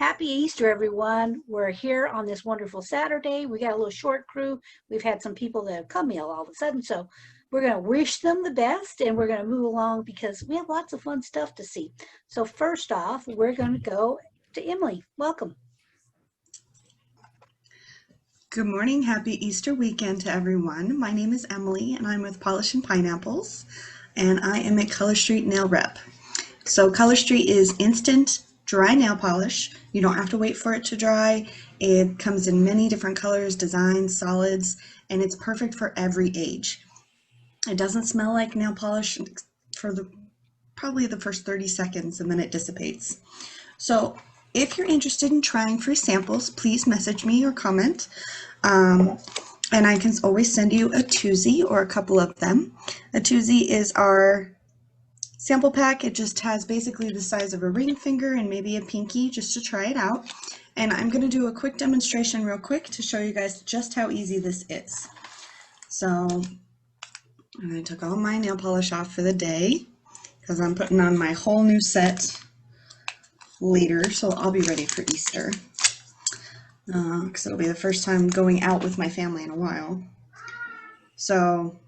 Happy Easter, everyone. We're here on this wonderful Saturday. We got a little short crew. We've had some people that have come in all of a sudden, so we're going to wish them the best, and we're going to move along because we have lots of fun stuff to see. So first off, we're going to go to Emily. Welcome. Good morning. Happy Easter weekend to everyone. My name is Emily, and I'm with Polish and Pineapples, and I am at Color Street Nail Rep. So Color Street is instant dry nail polish. You don't have to wait for it to dry. It comes in many different colors, designs, solids, and it's perfect for every age. It doesn't smell like nail polish for probably the first 30 seconds, and then it dissipates. So if you're interested in trying free samples, please message me or comment. And I can always send you a twosie or a couple of them. A twosie is our sample pack. It just has basically the size of a ring finger and maybe a pinky just to try it out. And I'm going to do a quick demonstration real quick to show you guys just how easy this is. So I took all my nail polish off for the day because I'm putting on my whole new set later, so I'll be ready for Easter because it'll be the first time going out with my family in a while. So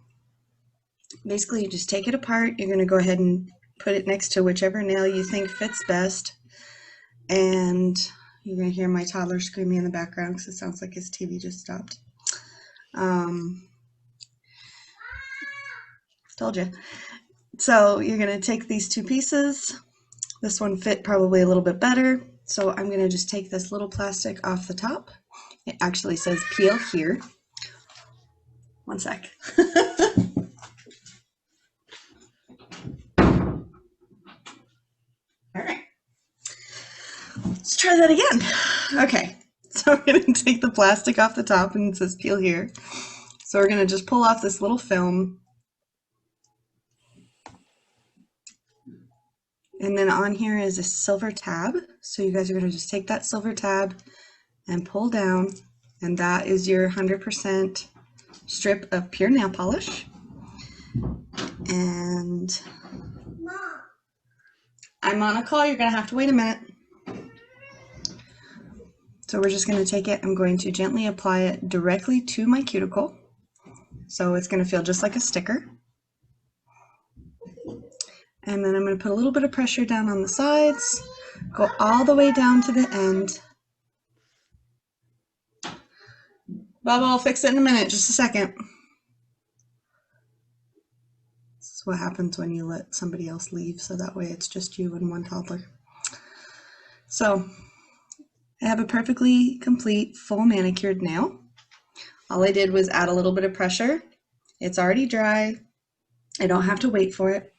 basically you just take it apart. You're going to go ahead and put it next to whichever nail you think fits best, and you're going to hear my toddler screaming in the background because it sounds like his TV just stopped. Told you. So you're going to take these two pieces. This one fit probably a little bit better, so I'm going to just take this little plastic off the top. It actually says peel here. One sec. All right, let's try that again. Okay, so I'm going to take the plastic off the top and it says peel here. So we're going to just pull off this little film. And then on here is a silver tab. So you guys are going to just take that silver tab and pull down, and that is your 100% strip of pure nail polish. And I'm on a call. You're going to have to wait a minute. So we're just going to take it. I'm going to gently apply it directly to my cuticle. So it's going to feel just like a sticker. And then I'm going to put a little bit of pressure down on the sides, go all the way down to the end. Bubba, I'll fix it in a minute, just a second. This is what happens when you let somebody else leave, so that way it's just you and one toddler. So I have a perfectly complete full manicured nail. All I did was add a little bit of pressure. It's already dry. I don't have to wait for it.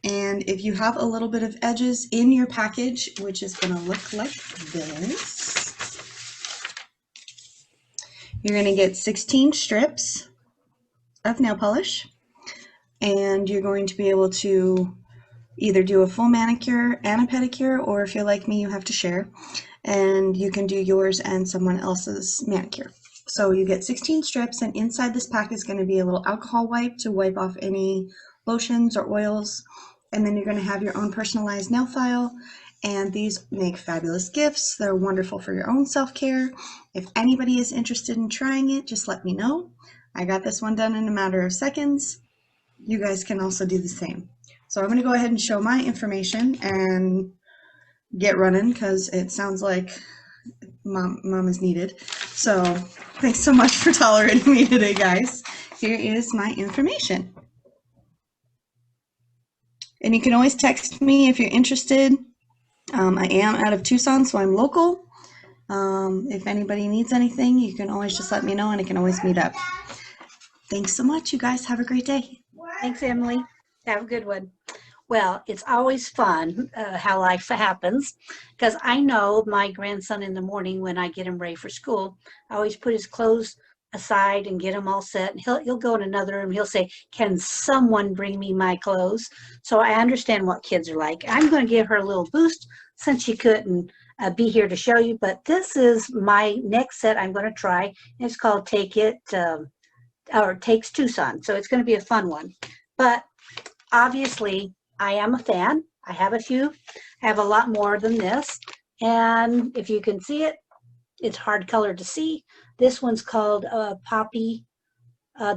And if you have a little bit of edges in your package, which is going to look like this, you're going to get 16 strips of nail polish, and you're going to be able to either do a full manicure and a pedicure, or if you're like me, you have to share, and you can do yours and someone else's manicure. So you get 16 strips, and inside this pack is going to be a little alcohol wipe to wipe off any lotions or oils. And then you're going to have your own personalized nail file, and these make fabulous gifts. They're wonderful for your own self-care. If anybody is interested in trying it, just let me know. I got this one done in a matter of seconds. You guys can also do the same. So I'm going to go ahead and show my information and get running because it sounds like mom is needed. So thanks so much for tolerating me today, guys. Here is my information. And you can always text me if you're interested. I am out of Tucson, so I'm local. If anybody needs anything, you can always just let me know, and I can always meet up. Thanks so much, you guys. Have a great day. Thanks, Emily. Have a good one. Well, it's always fun how life happens, because I know my grandson in the morning when I get him ready for school, I always put his clothes aside and get him all set, and he'll go in another room. He'll say, can someone bring me my clothes? So I understand what kids are like. I'm going to give her a little boost since she couldn't be here to show you, but this is my next set I'm going to try. It's called Take It, or Takes Tucson, so it's going to be a fun one. But obviously I am a fan. I have a few. I have a lot more than this. And if you can see it, it's hard color to see. This one's called Poppy.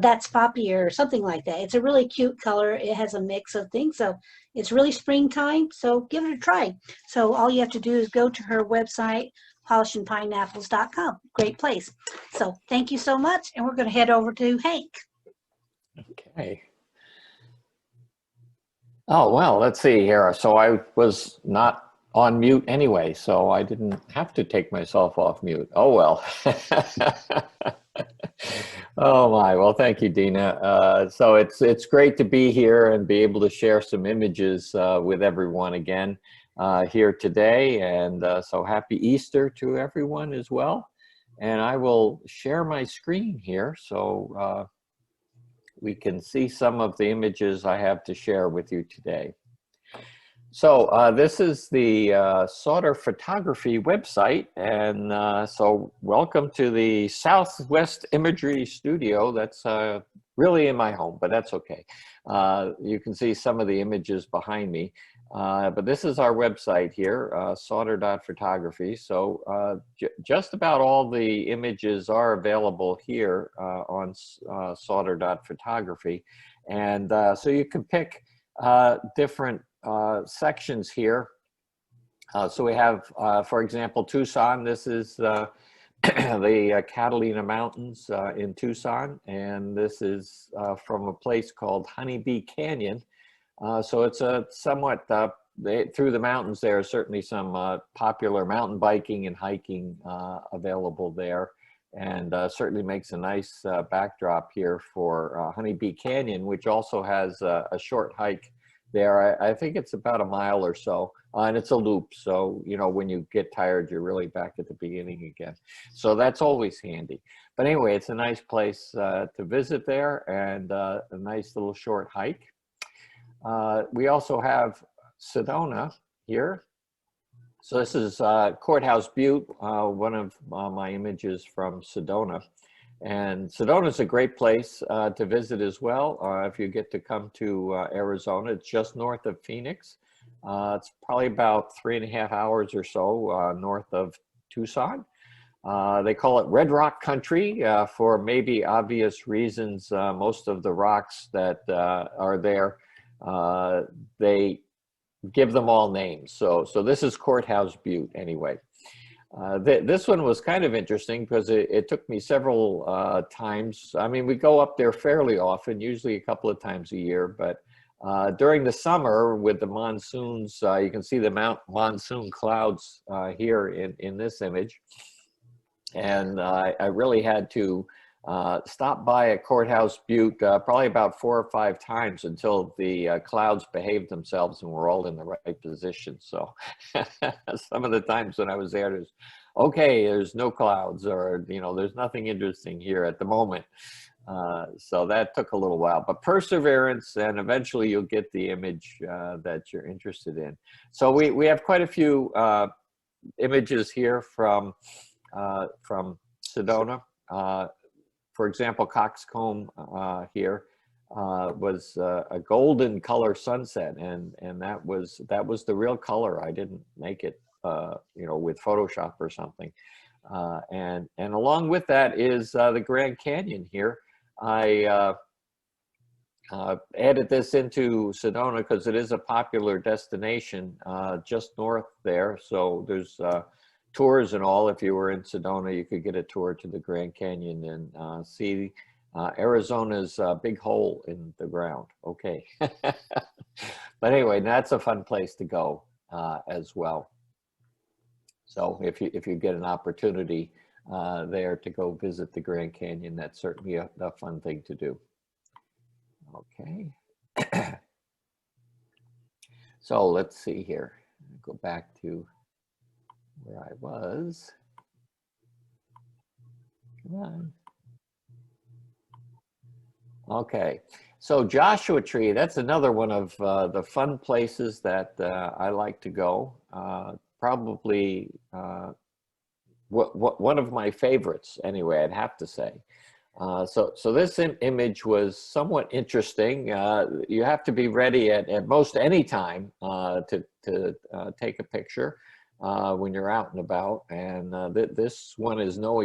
That's Poppy or something like that. It's a really cute color. It has a mix of things. So it's really springtime. So give it a try. So all you have to do is go to her website, polishingpineapples.com. Great place. So thank you so much. And we're going to head over to Hank. Okay. Oh, well, let's see here. So I was not on mute anyway, so I didn't have to take myself off mute. Oh, well. Oh my, well, thank you, Dina. So it's great to be here and be able to share some images with everyone again here today. And so happy Easter to everyone as well. And I will share my screen here so we can see some of the images I have to share with you today. So this is the Sautter.Photography website, and so welcome to the Southwest Imagery Studio. That's really in my home, but that's okay. You can see some of the images behind me, but this is our website here, Sautter.Photography. So just about all the images are available here on Sautter.Photography, and so you can pick different sections here. So we have, for example, Tucson. This is the Catalina Mountains in Tucson, and this is from a place called Honeybee Canyon. So it's a somewhat, through the mountains there are certainly some popular mountain biking and hiking available there, and certainly makes a nice backdrop here for Honeybee Canyon, which also has a short hike there. I think it's about a mile or so, and it's a loop. So, you know, when you get tired, you're really back at the beginning again. So that's always handy. But anyway, it's a nice place to visit there, and a nice little short hike. We also have Sedona here. So this is Courthouse Butte, one of my images from Sedona. And Sedona is a great place to visit as well if you get to come to Arizona. It's just north of Phoenix. It's probably about 3.5 hours or so north of Tucson. They call it Red Rock Country for maybe obvious reasons. Most of the rocks that are there, they give them all names. So this is Courthouse Butte anyway. This one was kind of interesting because it took me several times. I mean, we go up there fairly often, usually a couple of times a year, but during the summer with the monsoons, you can see the monsoon clouds here in this image. And I really had to stop by at Courthouse Butte probably about 4 or 5 times until the clouds behaved themselves and were all in the right position. So some of the times when I was there, there's no clouds, or, you know, there's nothing interesting here at the moment. So that took a little while, but perseverance, and eventually you'll get the image that you're interested in. So we have quite a few images here from Sedona. For example, Coxcomb here was a golden color sunset, and that was the real color. I didn't make it, you know, with Photoshop or something. And along with that is the Grand Canyon here. I added this into Sedona because it is a popular destination just north there. So there's tours and all. If you were in Sedona, you could get a tour to the Grand Canyon and see Arizona's big hole in the ground. Okay. But anyway, that's a fun place to go as well. So if you get an opportunity there to go visit the Grand Canyon, that's certainly a fun thing to do. Okay. So let's see here. Go back to where I was. Come on. Okay, so Joshua Tree, that's another one of the fun places that I like to go. Probably one of my favorites, anyway, I'd have to say. So this image was somewhat interesting. You have to be ready at most any time to take a picture. when you're out and about. And this one is no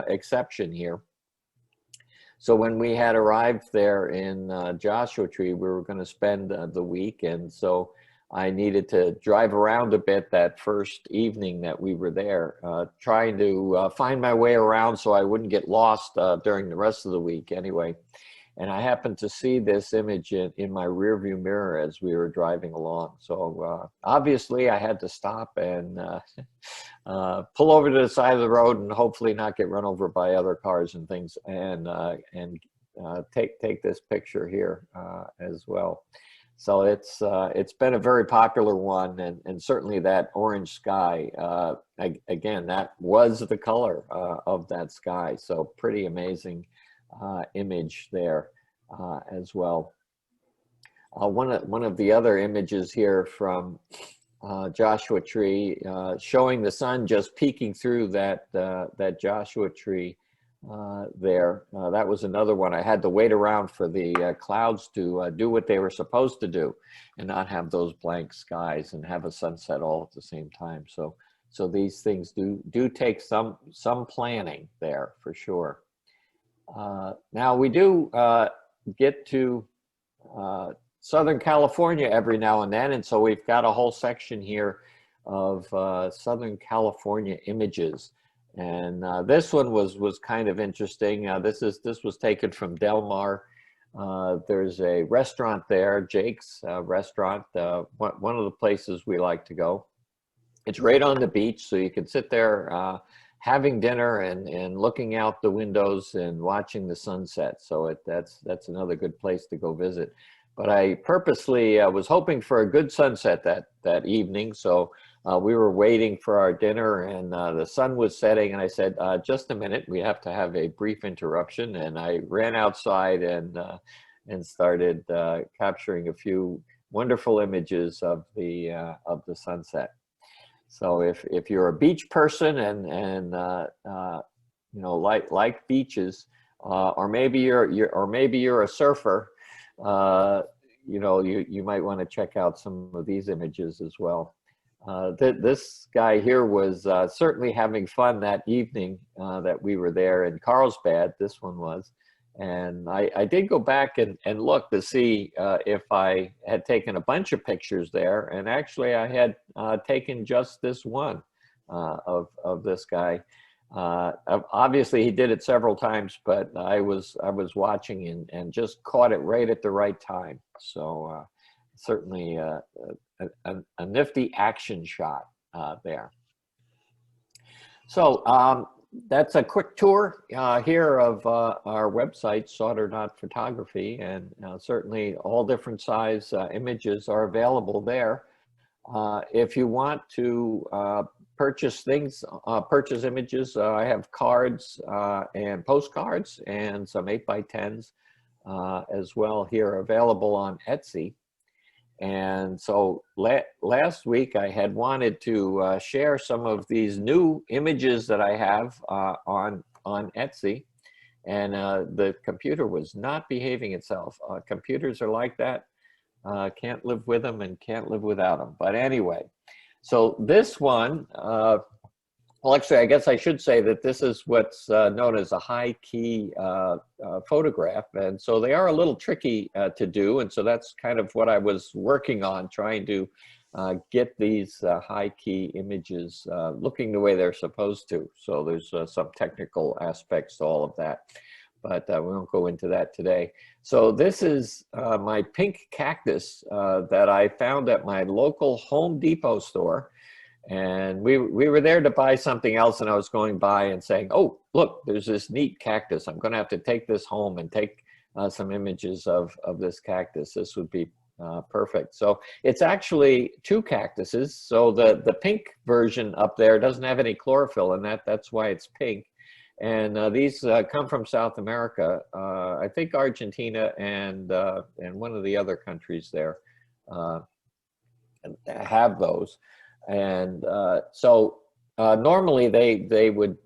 exception here. So when we had arrived there in Joshua Tree, we were going to spend the week, and so I needed to drive around a bit that first evening that we were there, trying to find my way around so I wouldn't get lost during the rest of the week anyway. And I happened to see this image in my rearview mirror as we were driving along. So obviously I had to stop and pull over to the side of the road and hopefully not get run over by other cars and things, and take this picture here as well. So it's been a very popular one, and certainly that orange sky, again, that was the color of that sky. So pretty amazing image there as well. One of the other images here from Joshua Tree, showing the sun just peeking through that Joshua Tree there. That was another one. I had to wait around for the clouds to do what they were supposed to do, and not have those blank skies and have a sunset all at the same time. So these things do take some planning there for sure. Now we do get to Southern California every now and then, and so we've got a whole section here of Southern California images. And this one was kind of interesting. This was taken from Del Mar. There's a restaurant there, Jake's restaurant, one of the places we like to go. It's right on the beach, so you can sit there having dinner and looking out the windows and watching the sunset. So that's another good place to go visit. But I purposely was hoping for a good sunset that evening, so we were waiting for our dinner, and the sun was setting, and I said, just a minute, we have to have a brief interruption. And I ran outside and started capturing a few wonderful images of the sunset. So if you're a beach person and you know, like beaches, or maybe you're a surfer, you know, you might want to check out some of these images as well. This guy here was certainly having fun that evening that we were there in Carlsbad. This one was. And I did go back and look to see if I had taken a bunch of pictures there. And actually I had taken just this one of this guy. Obviously he did it several times, but I was watching and just caught it right at the right time. So certainly a nifty action shot there. So that's a quick tour here of our website, Sautter.Photography, and certainly all different size images are available there. If you want to purchase things, purchase images, I have cards and postcards and some 8x10s as well here available on Etsy. And so last week I had wanted to share some of these new images that I have on Etsy, and the computer was not behaving itself. Computers are like that. Can't live with them and can't live without them. But anyway, so this one, well, actually, I guess I should say that this is what's known as a high key photograph. And so they are a little tricky to do. And so that's kind of what I was working on, trying to get these high key images looking the way they're supposed to. So there's some technical aspects to all of that, but we won't go into that today. So this is my pink cactus that I found at my local Home Depot store. And we were there to buy something else, and I was going by and saying, oh, look, there's this neat cactus. I'm going to have to take this home and take some images of this cactus. This would be perfect. So it's actually two cactuses. So the pink version up there doesn't have any chlorophyll in that. That's why it's pink. And these come from South America. I think Argentina and one of the other countries there have those. And so normally they would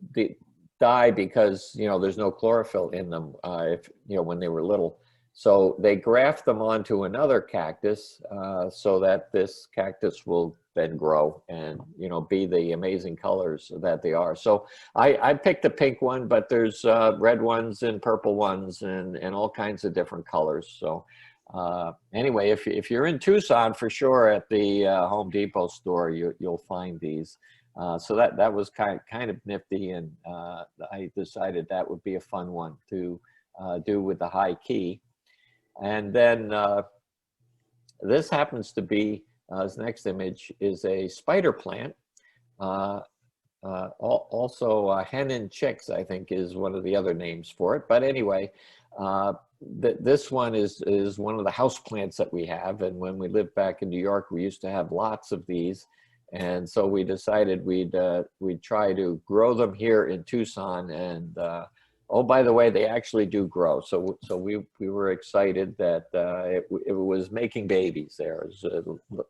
die because, you know, there's no chlorophyll in them if, you know, when they were little. So they graft them onto another cactus so that this cactus will then grow and, you know, be the amazing colors that they are. So I picked a pink one, but there's red ones and purple ones and all kinds of different colors. So anyway, if you're in Tucson, for sure at the Home Depot store, you'll find these. So that was kind of nifty, and I decided that would be a fun one to do with the high key. And then this happens to be, this next image is a spider plant. Also hen and chicks, I think, is one of the other names for it. But anyway, this one is one of the house plants that we have. And when we lived back in New York, we used to have lots of these. And so we decided we'd try to grow them here in Tucson. And oh, by the way, they actually do grow. So we were excited that it was making babies there.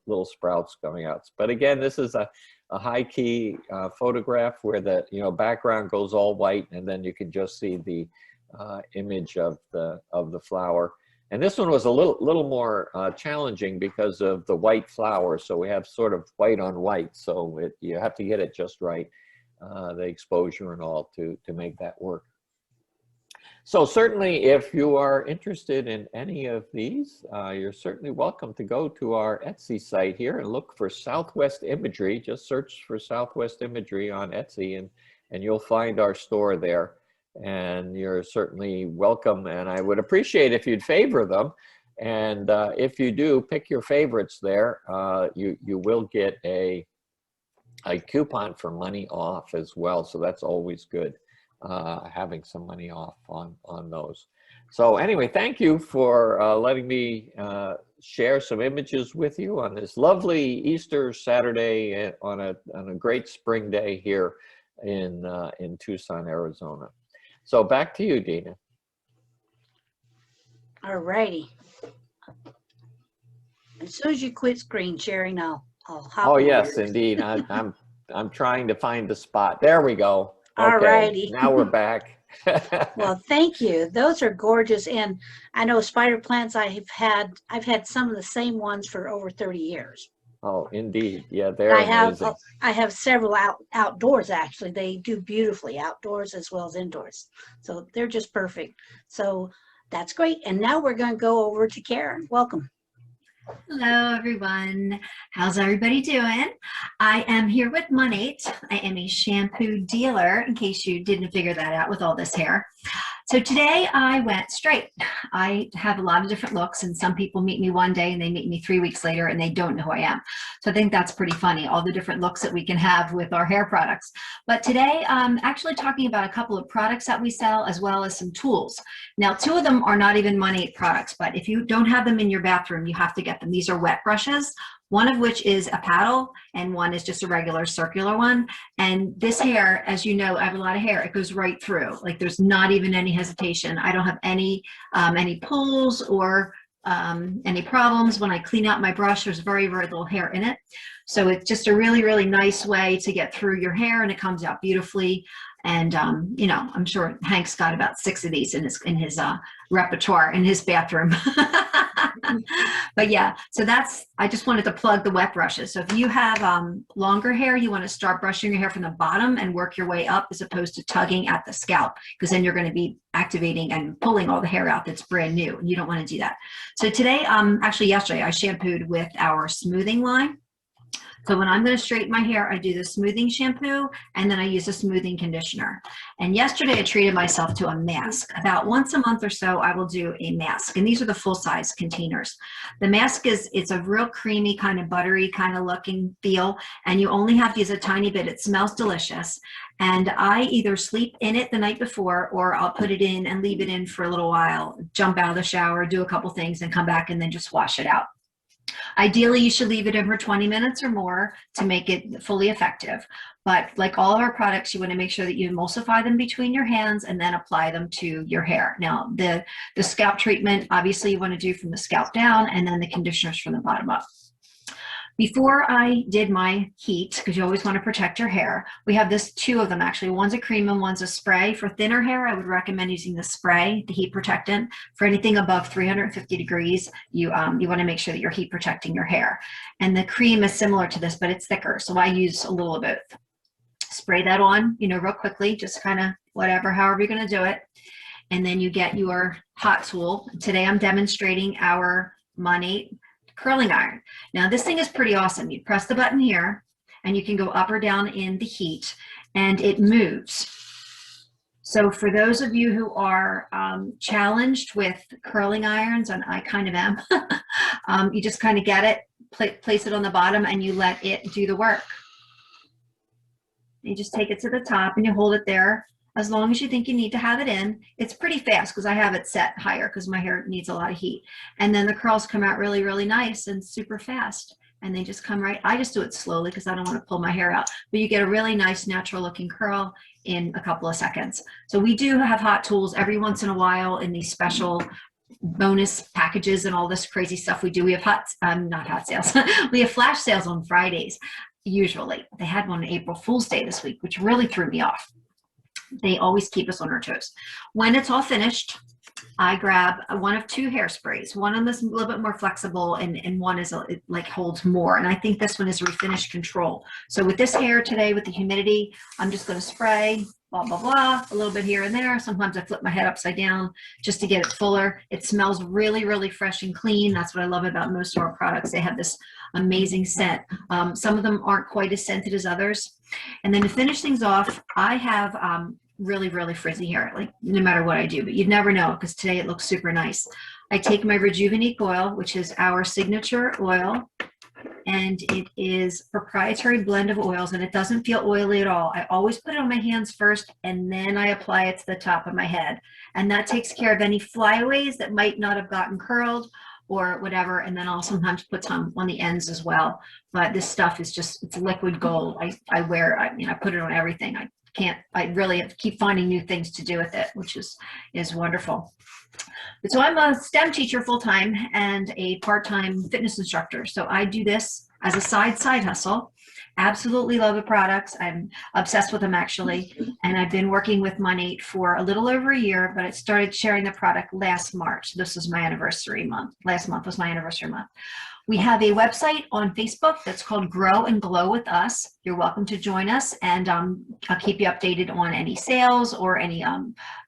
Little sprouts coming out. But again, this is a high key photograph where the background goes all white, and then you can just see the image of the flower. And this one was a little more challenging because of the white flower. So we have sort of white on white. So you have to get it just right, the exposure and all to make that work. So certainly, if you are interested in any of these, you're certainly welcome to go to our Etsy site here and look for Southwest Imagery. Just search for Southwest Imagery on Etsy, and you'll find our store there. And you're certainly welcome. And I would appreciate if you'd favor them. And if you do, pick your favorites there. You will get a coupon for money off as well. So that's always good. Having some money off on those. So anyway, thank you for letting me share some images with you on this lovely Easter Saturday on a great spring day here in Tucson, Arizona. So back to you, Dina. All righty. As soon as you quit screen sharing, I'll hop Oh in yes, there. indeed. I'm trying to find the spot. There we go. All Okay, righty. now we're back. Well, thank you. Those are gorgeous. And I know spider plants I've had some of the same ones for over 30 years. Oh, indeed. Yeah, they're amazing. I have several outdoors, actually. They do beautifully outdoors as well as indoors. So they're just perfect. So that's great. And now we're going to go over to Karen. Welcome. Hello, everyone. How's everybody doing? I am here with Monate. I am a shampoo dealer, in case you didn't figure that out with all this hair. So today I went straight. I have a lot of different looks, and some people meet me one day and they meet me 3 weeks later and they don't know who I am. So I think that's pretty funny, all the different looks that we can have with our hair products. But today I'm actually talking about a couple of products that we sell, as well as some tools. Now, 2 of them are not even Monate products, but if you don't have them in your bathroom, you have to get them. These are wet brushes, one of which is a paddle and one is just a regular circular one. And this hair, as you know, I have a lot of hair, it goes right through. Like, there's not even any hesitation. I don't have any pulls or any problems. When I clean out my brush, there's very, very little hair in it. So it's just a really, really nice way to get through your hair, and it comes out beautifully. And you know, I'm sure Hank's got about 6 of these in his repertoire in his bathroom. But yeah, so I just wanted to plug the wet brushes. So if you have longer hair, you want to start brushing your hair from the bottom and work your way up, as opposed to tugging at the scalp, because then you're going to be activating and pulling all the hair out that's brand new, and you don't want to do that. So today, actually yesterday, I shampooed with our smoothing line. So when I'm going to straighten my hair, I do the smoothing shampoo, and then I use a smoothing conditioner. And yesterday I treated myself to a mask. About once a month or so, I will do a mask. And these are the full-size containers. The mask it's a real creamy, kind of buttery kind of looking feel, and you only have to use a tiny bit. It smells delicious. And I either sleep in it the night before, or I'll put it in and leave it in for a little while, jump out of the shower, do a couple things, and come back and then just wash it out. Ideally, you should leave it in for 20 minutes or more to make it fully effective. But like all of our products, you want to make sure that you emulsify them between your hands and then apply them to your hair. Now, the scalp treatment, obviously you want to do from the scalp down, and then the conditioners from the bottom up. Before I did my heat, because you always want to protect your hair, we have two of them actually. One's a cream and one's a spray. For thinner hair, I would recommend using the spray, the heat protectant. For anything above 350 degrees, you want to make sure that you're heat protecting your hair. And the cream is similar to this, but it's thicker, so I use a little of both. Spray that on, real quickly, just kind of whatever, however you're going to do it. And then you get your hot tool. Today I'm demonstrating our Monate curling iron. Now this thing is pretty awesome. You press the button here and you can go up or down in the heat and it moves. So for those of you who are challenged with curling irons, and I kind of am, you just kind of get it, place it on the bottom and you let it do the work. You just take it to the top and you hold it there as long as you think you need to have it in. It's pretty fast because I have it set higher because my hair needs a lot of heat. And then the curls come out really, really nice and super fast. And they just come right. I just do it slowly because I don't want to pull my hair out. But you get a really nice natural looking curl in a couple of seconds. So we do have hot tools every once in a while in these special bonus packages and all this crazy stuff we do. We have not hot sales. We have flash sales on Fridays. Usually. They had one on April Fool's Day this week, which really threw me off. They always keep us on our toes. When it's all finished, I grab one of two hairsprays. One of them is a little bit more flexible and one is it like holds more. And I think this one is Refinish Control. So with this hair today, with the humidity, I'm just going to spray, blah, blah, blah, a little bit here and there. Sometimes I flip my head upside down just to get it fuller. It smells really, really fresh and clean. That's what I love about most of our products. They have this amazing scent. Some of them aren't quite as scented as others. And then to finish things off, I have really, really frizzy hair, like no matter what I do, but you'd never know because today it looks super nice. I take my Rejuvenate oil, which is our signature oil, and it is a proprietary blend of oils, and it doesn't feel oily at all. I always put it on my hands first, and then I apply it to the top of my head. And that takes care of any flyaways that might not have gotten curled or whatever, and then I'll sometimes put some on the ends as well. But this stuff is just, it's liquid gold. I wear, I put it on everything. I really have to keep finding new things to do with it, which is wonderful. But so I'm a STEM teacher full-time and a part-time fitness instructor. So I do this as a side hustle. Absolutely love the products. I'm obsessed with them actually. And I've been working with Monate for a little over a year, but I started sharing the product last March. This was my anniversary month. Last month was my anniversary month. We have a website on Facebook that's called Grow and Glow with Us. You're welcome to join us, and I'll keep you updated on any sales or any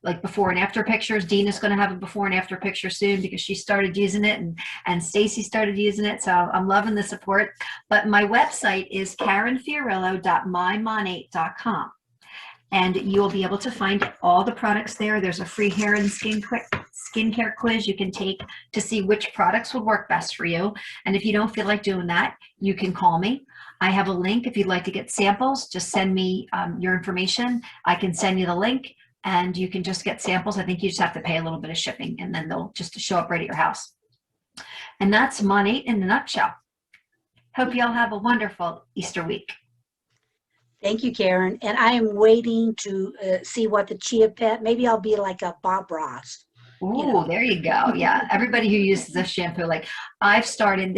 like before and after pictures. Dina's going to have a before and after picture soon because she started using it, and Stacy started using it. So I'm loving the support. But my website is karenfiorillo.mymonate.com. And you'll be able to find all the products there. There's a free hair and skincare quiz you can take to see which products will work best for you. And if you don't feel like doing that, you can call me. I have a link if you'd like to get samples. Just send me your information. I can send you the link and you can just get samples. I think you just have to pay a little bit of shipping and then they'll just show up right at your house. And that's Monate in a nutshell. Hope you all have a wonderful Easter week. Thank you, Karen. And I am waiting to see what the Chia Pet, maybe I'll be like a Bob Ross. Ooh, there you go. Yeah. Everybody who uses this shampoo, like I've started,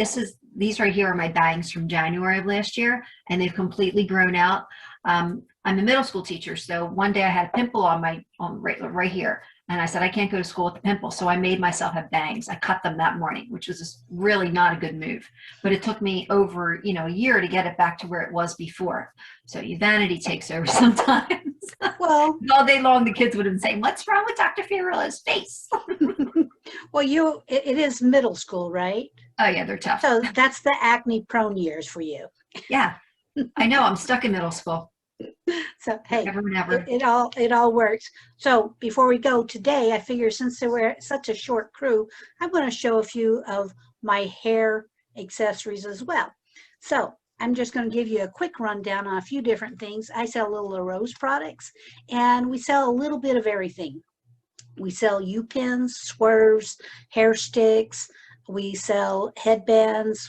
these right here are my bangs from January of last year, and they've completely grown out. I'm a middle school teacher. So one day I had a pimple on right here. And I said, I can't go to school with the pimple. So I made myself have bangs. I cut them that morning, which was really not a good move. But it took me over, a year to get it back to where it was before. So your vanity takes over sometimes. Well, all day long, the kids would have been saying, what's wrong with Dr. Fiorillo's face? well, it is middle school, right? Oh, yeah, they're tough. So that's the acne prone years for you. Yeah, I know. I'm stuck in middle school. So hey, never. It all works. So before we go today, I figure since we're such a short crew, I'm going to show a few of my hair accessories as well. So I'm just going to give you a quick rundown on a few different things. I sell Little Rose products, and we sell a little bit of everything. We sell U-pins, swerves, hair sticks. We sell headbands.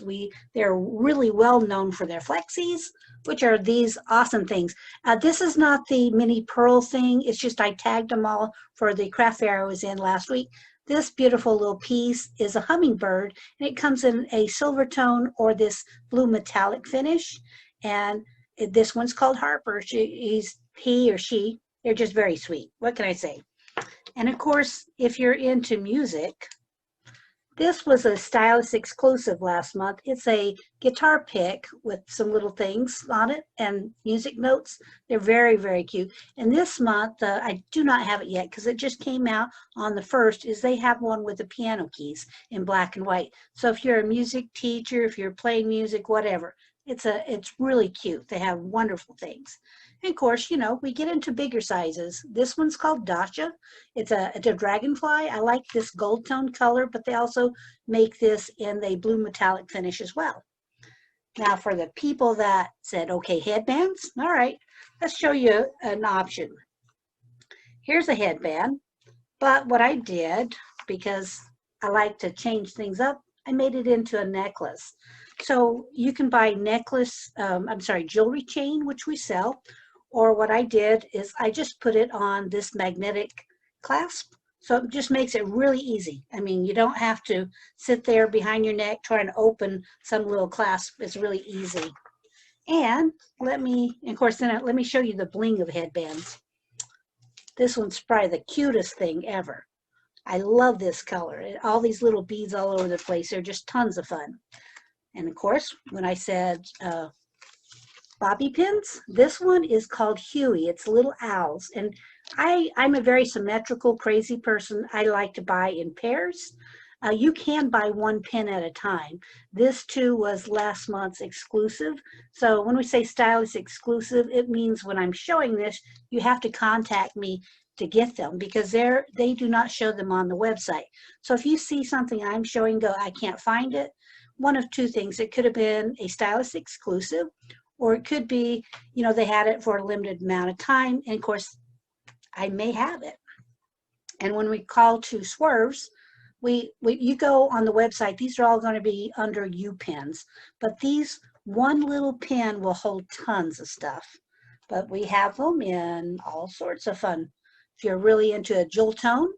They're really well known for their flexies, which are these awesome things. This is not the mini pearl thing. It's just I tagged them all for the craft fair I was in last week. This beautiful little piece is a hummingbird, and it comes in a silver tone or this blue metallic finish. And this one's called Harper. He or she, they're just very sweet. What can I say? And of course, if you're into music, this was a stylist exclusive last month. It's a guitar pick with some little things on it and music notes. They're very, very cute. And this month, I do not have it yet because it just came out on the 1st, is they have one with the piano keys in black and white. So if you're a music teacher, if you're playing music, whatever, it's really cute. They have wonderful things. And of course, you know, we get into bigger sizes. This one's called Dasha. It's a dragonfly. I like this gold tone color, but they also make this in the blue metallic finish as well. Now for the people that said, okay, headbands, all right, let's show you an option. Here's a headband, but what I did, because I like to change things up, I made it into a necklace. So you can buy necklace, jewelry chain, which we sell, or what I did is I just put it on this magnetic clasp. So it just makes it really easy. I mean, you don't have to sit there behind your neck trying to open some little clasp. It's really easy. And let me show you the bling of headbands. This one's probably the cutest thing ever. I love this color. All these little beads all over the place. They're just tons of fun. And of course, when I said bobby pins, this one is called Huey. It's little owls. And I'm a very symmetrical, crazy person. I like to buy in pairs. You can buy one pin at a time. This too was last month's exclusive. So when we say stylist exclusive, it means when I'm showing this, you have to contact me to get them because they do not show them on the website. So if you see something I'm showing, go, I can't find it, one of two things. It could have been a stylist exclusive, or it could be, you know, they had it for a limited amount of time. And of course, I may have it. And when we call to swerves, you go on the website, these are all going to be under U pins, but these one little pin will hold tons of stuff. But we have them in all sorts of fun. If you're really into a jewel tone,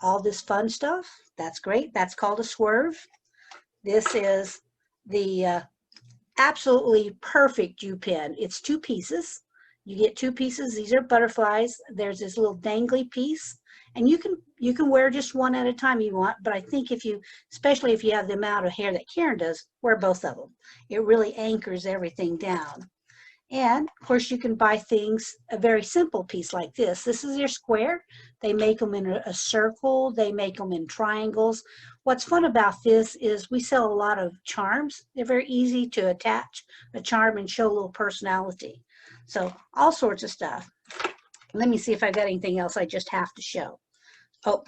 all this fun stuff, that's great. That's called a swerve. This is the absolutely perfect U pin. It's 2 pieces. You get 2 pieces. These are butterflies. There's this little dangly piece, and you can wear just one at a time if you want. But I think especially if you have the amount of hair that Karen does, wear both of them. It really anchors everything down. And of course, you can buy things, a very simple piece like this. This is your square. They make them in a circle. They make them in triangles. What's fun about this is we sell a lot of charms. They're very easy to attach a charm and show a little personality. So all sorts of stuff. Let me see if I've got anything else I just have to show. Oh,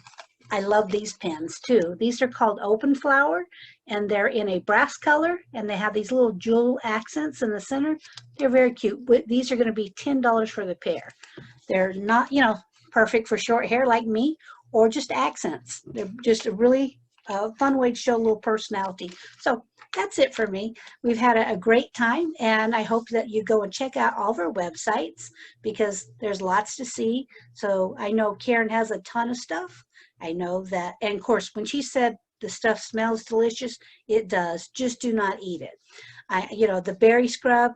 I love these pins too. These are called Open Flower, and they're in a brass color, and they have these little jewel accents in the center. They're very cute. These are going to be $10 for the pair. They're not, you know, perfect for short hair like me, or just accents. They're just a really fun way to show a little personality. So that's it for me. We've had a great time, and I hope that you go and check out all of our websites because there's lots to see. So I know Karen has a ton of stuff. I know that, and of course, when she said the stuff smells delicious, it does. Just do not eat it. You know, the berry scrub,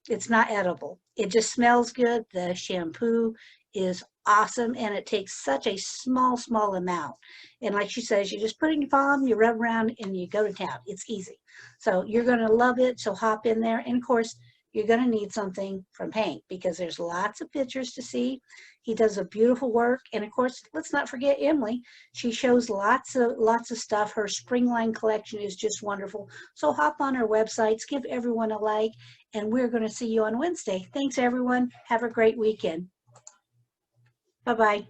it's not edible. It just smells good. The shampoo is awesome, and it takes such a small amount. And like she says, you just put it in your palm, you rub around, and you go to town. It's easy. So you're going to love it. So hop in there. And of course, you're going to need something from Hank because there's lots of pictures to see. He does a beautiful work. And of course, let's not forget Emily. She shows lots of stuff. Her spring line collection is just wonderful. So hop on her websites, give everyone a like, and we're going to see you on Wednesday. Thanks, everyone. Have a great weekend. Bye-bye.